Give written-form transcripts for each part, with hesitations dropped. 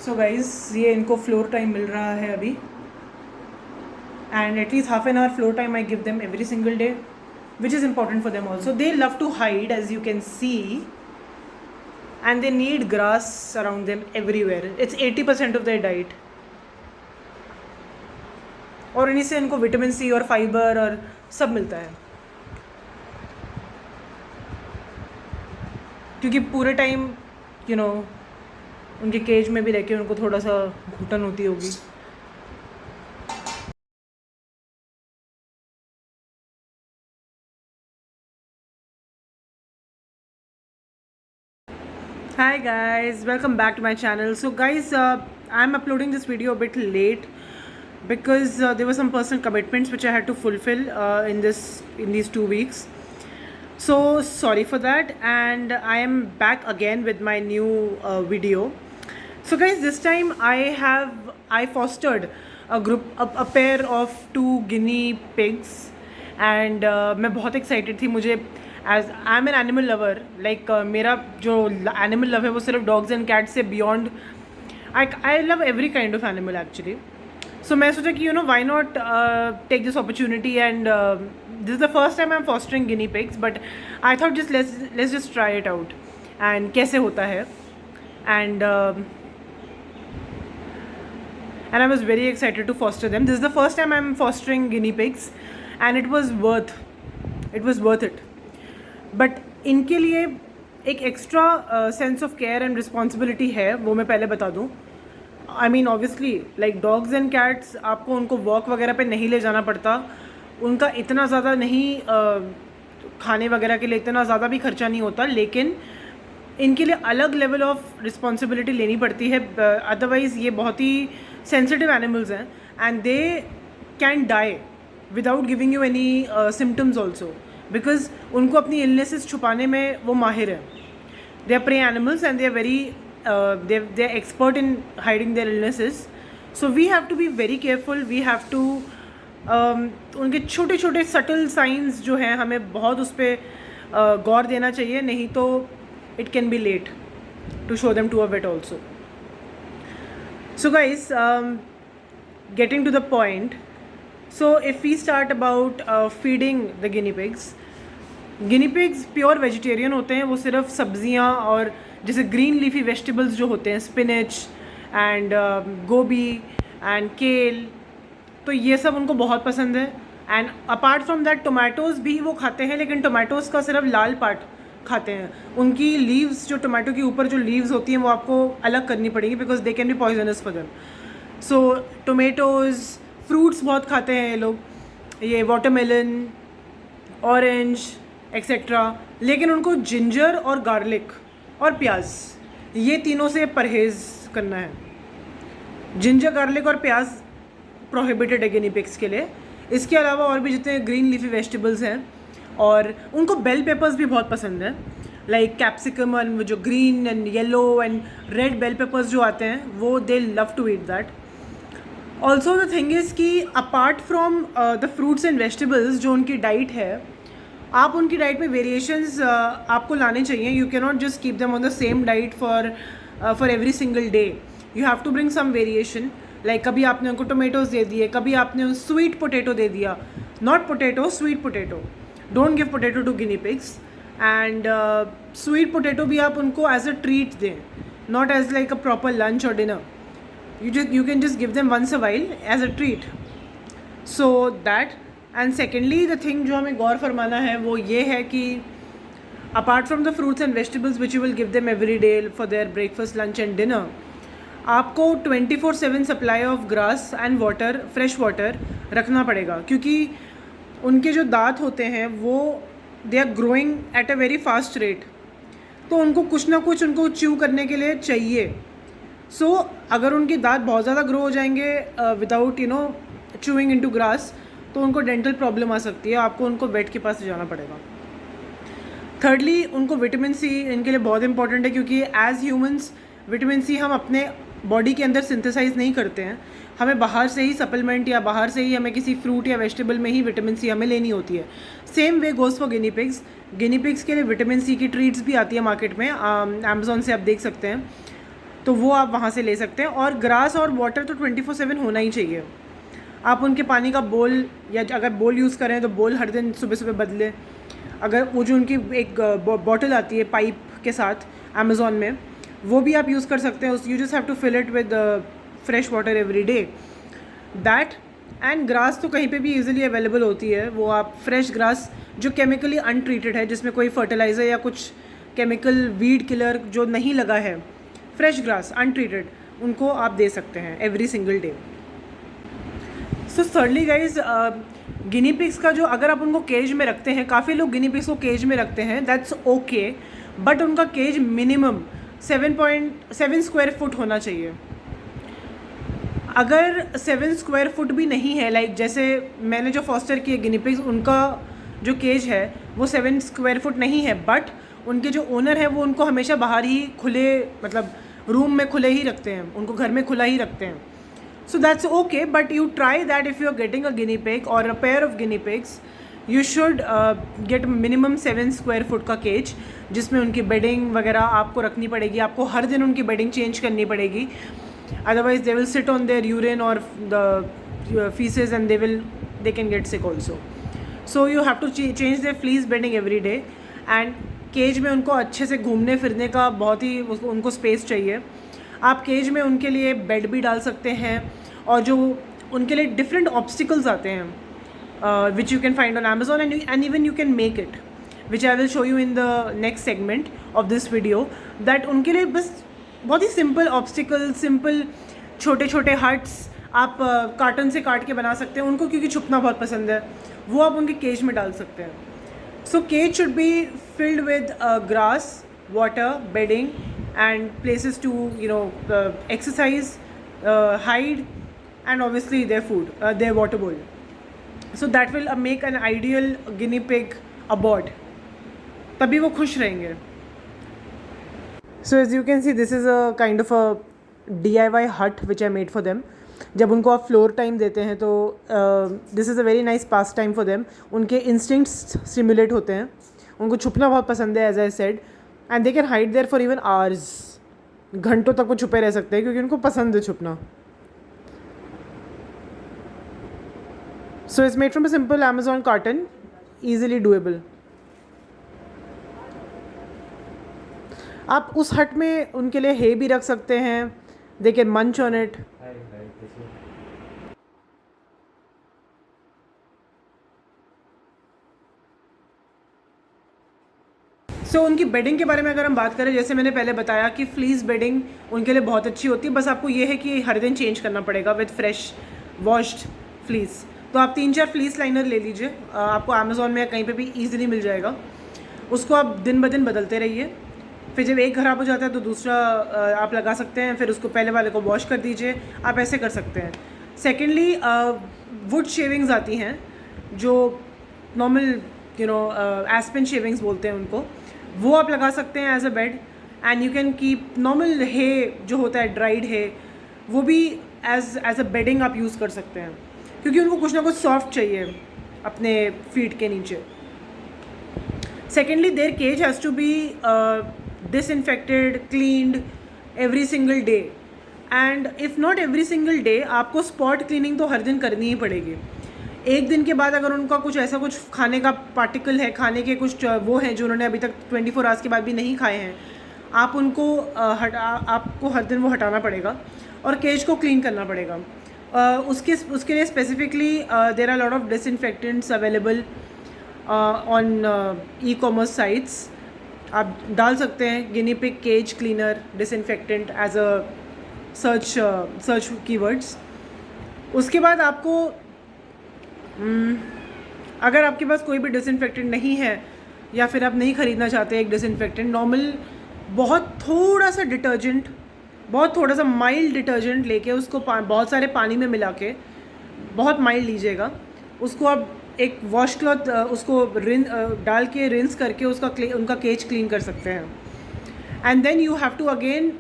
So guys ये इनको floor time मिल रहा है अभी, and at least half an hour floor time I give them every single day, which is important for them also. They love to hide, as you can see, and they need grass around them everywhere. It's 80% of their diet. और इन्हीं से इनको vitamin C और fibre और सब मिलता है, क्योंकि पूरे टाइम उनके केज में भी रह के उनको थोड़ा सा घुटन होती होगी. Hi guys, welcome back to my channel. So guys, I'm uploading this video a bit late because there were some personal commitments which I had to fulfill in these 2 weeks. So sorry for that, and I am back again with my new video. So guys, this time I fostered a pair of 2 guinea pigs, and मैं बहुत excited थी. मुझे as I am an animal lover, like मेरा जो animal love है वो सिर्फ dogs and cats से beyond, I love every kind of animal actually. So मैं सोचा कि why not take this opportunity, and this is the first time I am fostering guinea pigs, but I thought just let's just try it out and कैसे होता है. And I was very excited to foster them. This is the first time I am fostering guinea pigs, and it was worth it. But इनके लिए एक extra sense of care and responsibility है, वो मैं पहले बता दूँ. I mean obviously like dogs and cats, आपको उनको वॉक वगैरह पे नहीं ले जाना पड़ता, उनका इतना ज़्यादा नहीं खाने वगैरह के लिए इतना ज़्यादा भी खर्चा नहीं होता, लेकिन इनके लिए अलग लेवल ऑफ रिस्पॉन्सिबिलिटी लेनी पड़ती है. अदरवाइज़ ये बहुत ही सेंसिटिव एनिमल्स हैं, and they can die without giving you any symptoms also, because उनको अपनी इलनेसेस छुपाने में वो माहिर हैं. They are prey animals and they are very they are expert in hiding their illnesses. So we have to be very careful. We have to उनके छोटे छोटे सटल साइंस जो हैं हमें बहुत उस पर गौर देना चाहिए, नहीं तो it can be late to show them to a vet also. So guys, getting to the point, so if we start about feeding the guinea pigs pure vegetarian होते हैं. वो सिर्फ सब्जियां और जैसे ग्रीन लीफी वेजिटेबल्स जो होते हैं, स्पिनच एंड गोभी एंड केल, तो ये सब उनको बहुत पसंद है. And apart from that tomatoes भी वो खाते हैं, लेकिन टोमेटोज़ का सिर्फ लाल पार्ट खाते हैं. उनकी लीव्स, जो टोमेटो के ऊपर जो लीव्स होती हैं, वो आपको अलग करनी पड़ेगी because they can be poisonous for them. So tomatoes, fruits बहुत खाते हैं ये लोग, ये वाटरमेलन, ऑरेंज एक्सेट्रा, लेकिन उनको जिंजर और गार्लिक और प्याज, ये तीनों से परहेज़ करना है. जिंजर, गार्लिक और प्याज प्रोहिबिटेड है गिनी पिग्स के लिए. इसके अलावा और भी जितने ग्रीन लीफी वेजिटेबल्स हैं, और उनको बेल पेपर्स भी बहुत पसंद है, लाइक कैप्सिकम एंड जो green and yellow and red bell peppers जो आते हैं, वो they love to eat that. Also the thing is कि apart from the fruits and vegetables, जो उनकी डाइट है, आप उनकी डाइट में वेरिएशंस आपको लाने चाहिए. You can not just keep them on the same diet for every single day. You have to bring some variation. Like कभी आपने उनको टोमेटोज़ दे दिए, कभी आपने स्वीट पोटैटो दे दिया, not potato, sweet potato. Don't give potato to guinea pigs. And sweet potato भी आप उनको एज अ ट्रीट दें, not as like a proper lunch और dinner. You can just give them once a while as a treat. So that, and secondly the thing जो हमें गौर फरमाना है वो ये है कि apart from the fruits and vegetables which you will give them every day for their breakfast, lunch and dinner, आपको 24/7 supply of grass and water, fresh water रखना पड़ेगा, क्योंकि उनके जो दांत होते हैं वो they are growing at a very fast rate, तो उनको कुछ ना कुछ उनको च्यू करने के लिए चाहिए. सो अगर उनके दांत बहुत ज़्यादा ग्रो हो जाएंगे विदाउट चूइंग इनटू ग्रास, तो उनको डेंटल प्रॉब्लम आ सकती है. आपको उनको वेट के पास जाना पड़ेगा. थर्डली, उनको विटामिन सी इनके लिए बहुत इंपॉर्टेंट है, क्योंकि एज ह्यूमंस विटामिन सी हम अपने बॉडी के अंदर सिंथेसाइज नहीं करते हैं. हमें बाहर से ही सप्लीमेंट या बाहर से ही हमें किसी फ्रूट या वेजिटेबल में ही विटामिन सी हमें लेनी होती है. Same way goes for Guinea pigs. Guinea pigs के लिए विटामिन सी की ट्रीट्स भी आती है मार्केट में, अमेज़ॉन से आप देख सकते हैं. तो वो आप वहाँ से ले सकते हैं। और ग्रास और वाटर तो 24/7 होना ही चाहिए। आप उनके पानी का बोल, या अगर बोल यूज़ करें तो बोल हर दिन सुबह सुबह बदलें। अगर वो जो उनकी एक बॉटल आती है पाइप के साथ अमेज़ॉन में, वो भी आप यूज़ कर सकते हैं। You just have to fill it with fresh water every day. That and grass तो कहीं पे भी इजीली अवेलेबल होती है। वो आप फ्रेश ग्रास जो केमिकली अनट्रीटेड है, जिसमें कोई फर्टिलाइज़र या कुछ केमिकल वीड किलर जो नहीं लगा है, फ्रेश ग्रास अनट्रीटेड, उनको आप दे सकते हैं एवरी सिंगल डे। सो थर्डली गाइज, गिनी पिग्स का जो, अगर आप उनको केज में रखते हैं, काफ़ी लोग गिनी पिग्स को केज में रखते हैं, दैट्स ओके, बट उनका केज मिनिमम 7.7 स्क्वायर फुट होना चाहिए। अगर 7 स्क्वायर फुट भी नहीं है, लाइक जैसे मैंने जो फॉस्टर किए गिनी पिग्स, उनका जो केज है वो 7 स्क्वायर फुट नहीं है, बट उनके जो ओनर है वो उनको हमेशा बाहर ही खुले, मतलब रूम में खुले ही रखते हैं, उनको घर में खुला ही रखते हैं। So that's okay, but you try that if you're getting a guinea pig or a pair of guinea pigs, you should get minimum 7 square foot का केज, जिसमें उनकी बेडिंग वगैरह आपको रखनी पड़ेगी। आपको हर दिन उनकी बेडिंग चेंज करनी पड़ेगी, otherwise they will sit on their urine और the faeces and they can get sick also. So you have to change their fleece bedding every day. And cage में उनको अच्छे से घूमने फिरने का बहुत ही उनको स्पेस चाहिए। आप केज में उनके लिए बेड भी डाल सकते हैं, और जो उनके लिए डिफरेंट ऑब्स्टिकल्स आते हैं which you can find on Amazon, and even you can make it, which I will show you in the next segment of this video. That उनके लिए बस बहुत ही सिंपल ऑब्स्टिकल, सिंपल छोटे छोटे हट्स आप carton से काट के बना सकते हैं उनको, क्योंकि छुपना बहुत पसंद है, वो आप उनके केज में डाल सकते हैं। So cage should be filled with grass, water, bedding and places to exercise, hide, and obviously their food, their water bowl. So that will make an ideal guinea pig abode. तभी वो खुश रहेंगे। So as you can see, this is a kind of a DIY hut which I made for them. जब उनको आप floor time देते हैं तो this is a very nice pastime for them. उनके इंस्टिंक्ट्स स्टिमुलेट होते हैं, उनको छुपना बहुत पसंद है, as I said, and they can hide there for even hours. घंटों तक वो छुपे रह सकते हैं क्योंकि उनको पसंद है छुपना। So it's made from a simple Amazon carton, easily doable. आप उस हट में उनके लिए हे भी रख सकते हैं, दे कैन मंच ऑन इट। सो उनकी बेडिंग के बारे में अगर हम बात करें, जैसे मैंने पहले बताया कि फ्लीस बेडिंग उनके लिए बहुत अच्छी होती है, बस आपको ये है कि हर दिन चेंज करना पड़ेगा विद फ्रेश वॉश्ड फ्लीस। तो आप 3-4 फ्लीस लाइनर ले लीजिए, आपको अमेज़ॉन में या कहीं पे भी ईजिली मिल जाएगा। उसको आप दिन ब दिन बदलते रहिए, फिर जब एक ख़राब हो जाता है तो दूसरा आप लगा सकते हैं, फिर उसको पहले वाले को वॉश कर दीजिए, आप ऐसे कर सकते हैं। सेकेंडली, वुड शेविंग्स आती हैं जो नॉर्मल एस्पेन शेविंग्स बोलते हैं उनको, वो आप लगा सकते हैं as a bed. And you can keep normal hay जो होता है, ड्राइड हे, वो भी एज अ बेडिंग आप यूज़ कर सकते हैं, क्योंकि उनको कुछ ना कुछ सॉफ्ट चाहिए अपने फीट के नीचे। Secondly, their cage has to be disinfected, cleaned every single day. And if not every single day, आपको स्पॉट क्लीनिंग तो हर दिन करनी ही पड़ेगी। एक दिन के बाद अगर उनका कुछ ऐसा कुछ खाने का पार्टिकल है, खाने के कुछ वो हैं जो उन्होंने अभी तक 24 आवर्स के बाद भी नहीं खाए हैं, आप उनको आपको हर दिन वो हटाना पड़ेगा और केज को क्लीन करना पड़ेगा। उसके लिए specifically there are lot of disinfectants available on e-commerce sites. आप डाल सकते हैं guinea pig cage cleaner disinfectant as a search keywords. उसके बाद आपको अगर आपके पास कोई भी डिसइंफेक्टेंट नहीं है या फिर आप नहीं ख़रीदना चाहते एक डिसइंफेक्टेंट, नॉर्मल बहुत थोड़ा सा डिटर्जेंट, बहुत थोड़ा सा माइल्ड डिटर्जेंट लेके उसको बहुत सारे पानी में मिला के बहुत माइल्ड लीजिएगा, उसको आप एक वॉश क्लॉथ उसको डाल के रिंस करके उनका केज क्लीन कर सकते हैं। And then you have to again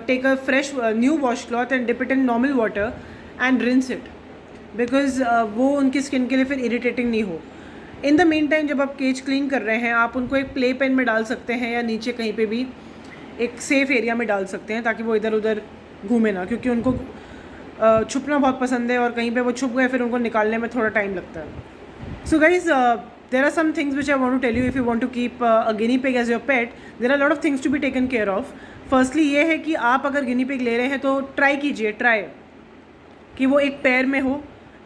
take a fresh new wash cloth and dip it in normal water and rinse it, because वो उनकी स्किन के लिए फिर इरिटेटिंग नहीं हो। इन द मेन टाइम जब आप केज क्लीन कर रहे हैं, आप उनको एक प्ले पेन में डाल सकते हैं या नीचे कहीं पे भी एक सेफ़ एरिया में डाल सकते हैं ताकि वो इधर उधर घूमे ना, क्योंकि उनको छुपना बहुत पसंद है और कहीं पे वो छुप गए फिर उनको निकालने में थोड़ा टाइम लगता है. So guys, there are some things which I want to tell you if you want to keep a guinea pig as your pet. There are a lot of things to be taken care of. Firstly ये है कि आप अगर guinea pig ले रहे हैं तो try कीजिए, ट्राई कि वो एक पेयर में हो.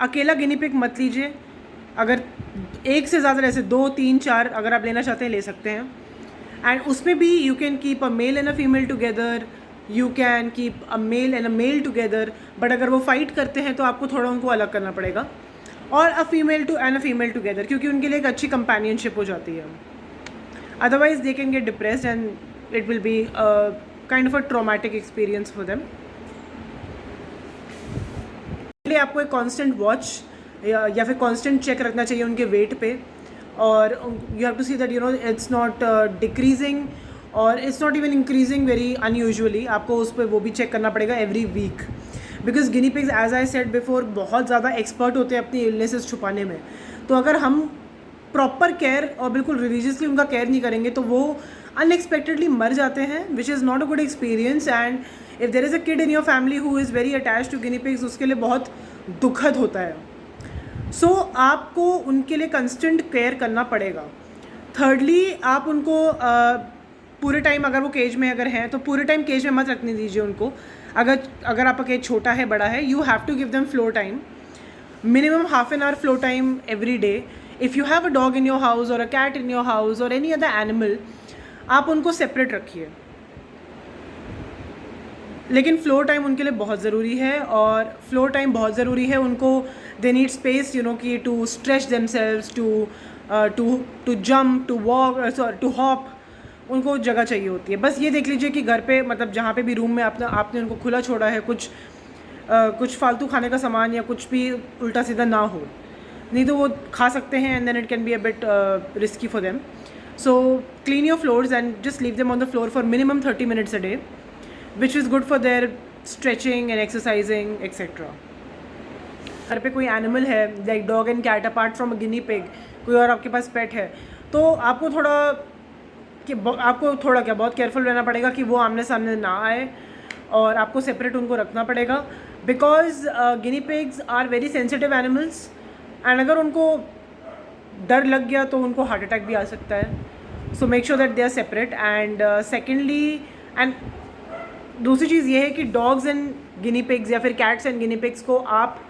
अकेला guinea pig मत लीजिए. अगर एक से ज़्यादा ऐसे 2, 3, 4 अगर आप लेना चाहते हैं ले सकते हैं. एंड उसमें भी you can keep a male and a female together, you can keep a male and a male together. But अगर वो फाइट करते हैं तो आपको थोड़ा उनको अलग करना पड़ेगा. और अ फीमेल टुगेदर, क्योंकि उनके लिए एक अच्छी कंपेनियनशिप हो जाती है. Otherwise they can get depressed and it will be kind of a traumatic experience for them. इसलिए आपको एक कांस्टेंट वॉच या फिर कांस्टेंट चेक रखना चाहिए उनके वेट पे. और you have to see that you know it's not decreasing और it's not even increasing very unusually. आपको उस पर वो भी चेक करना पड़ेगा every week, because guinea pigs as I said before बहुत ज़्यादा एक्सपर्ट होते हैं अपनी इलनेसेस छुपाने में. तो अगर हम प्रॉपर केयर और बिल्कुल रिलीजियसली उनका केयर नहीं करेंगे तो वो अनएक्सपेक्टेडली मर जाते हैं, which is not a good experience. And if there is a kid in your family who is very attach to guinea pigs, उसके लिए बहुत दुखद होता है. सो आपको उनके लिए कंस्टेंट केयर करना पड़ेगा. थर्डली, आप उनको पूरे टाइम अगर वो केज में अगर हैं तो पूरे टाइम केज में मत रखने दीजिए उनको. अगर आपका केज छोटा है बड़ा है, you have to give them floor time, minimum half an hour floor time every day. If you have a dog in your house और a cat in your house और एनी अदर एनिमल, आप उनको separate रखिए. लेकिन floor time उनके लिए बहुत ज़रूरी है. और फ्लोर टाइम बहुत ज़रूरी है उनको. They need space, you know, कि to stretch themselves, to jump, to walk, to hop. उनको जगह चाहिए होती है. बस ये देख लीजिए कि घर पे मतलब जहाँ पे भी रूम में आपने उनको खुला छोड़ा है, कुछ फालतू खाने का सामान या कुछ भी उल्टा सीधा ना हो, नहीं तो वो खा सकते हैं and then it can be a bit risky for them. So clean your floors and just leave them on the floor for minimum 30 minutes a day, which is good for their stretching and exercising etc. घर पे कोई animal है like dog and cat apart from a guinea pig, कोई और आपके पास पेट है, तो आपको बहुत केयरफुल रहना पड़ेगा कि वो आमने सामने ना आए और आपको सेपरेट उनको रखना पड़ेगा. Because guinea pigs are very sensitive animals and अगर उनको डर लग गया तो उनको हार्ट अटैक भी आ सकता है. So make sure that they are separate. And secondly, and दूसरी चीज़ ये है कि डॉग्स एंड गिनी पिग्स या फिर कैट्स एंड गिनी पिग्स को आप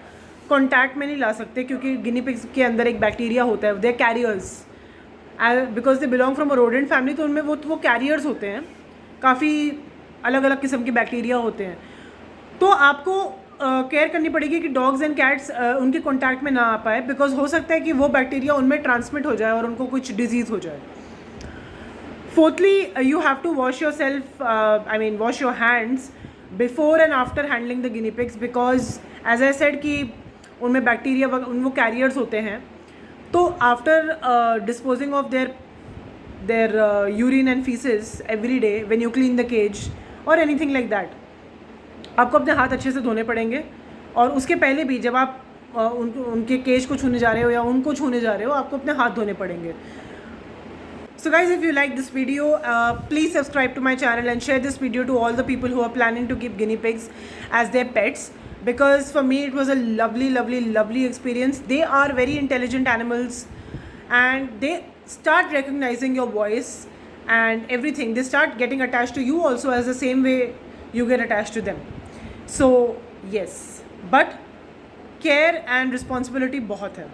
कॉन्टैक्ट में नहीं ला सकते, क्योंकि गिनी पिग्स के अंदर एक बैक्टीरिया होता है, they are carriers. Because they belong from a rodent family, तो उनमें वो कैरियर्स होते हैं, काफ़ी अलग अलग किस्म के बैक्टीरिया होते हैं. तो आपको केयर करनी पड़ेगी कि डॉग्स एंड कैट्स उनके कॉन्टैक्ट में ना आ पाए, बिकॉज हो सकता है कि वो बैक्टीरिया उनमें ट्रांसमिट हो जाए और उनको कुछ डिजीज़ हो जाए. Fourthly, you have to wash yourself, wash your hands before and after handling the guinea pigs, because as I said कि उनमें बैक्टीरिया वो कैरियर्स होते हैं. तो after disposing of their urine and faeces every day when you clean the cage और anything like that, आपको अपने हाथ अच्छे से धोने पड़ेंगे. और उसके पहले भी जब आप उनके केज को छूने जा रहे हो या उनको छूने जा रहे हो, आपको अपने हाथ धोने पड़ेंगे. So guys, if you like this video, please subscribe to my channel and share this video to all the people who are planning to keep guinea pigs as their pets, because for me it was a lovely experience. They are very intelligent animals and they start recognizing your voice and everything. They start getting attached to you also as the same way you get attached to them. So yes, but care and responsibility बहुत है.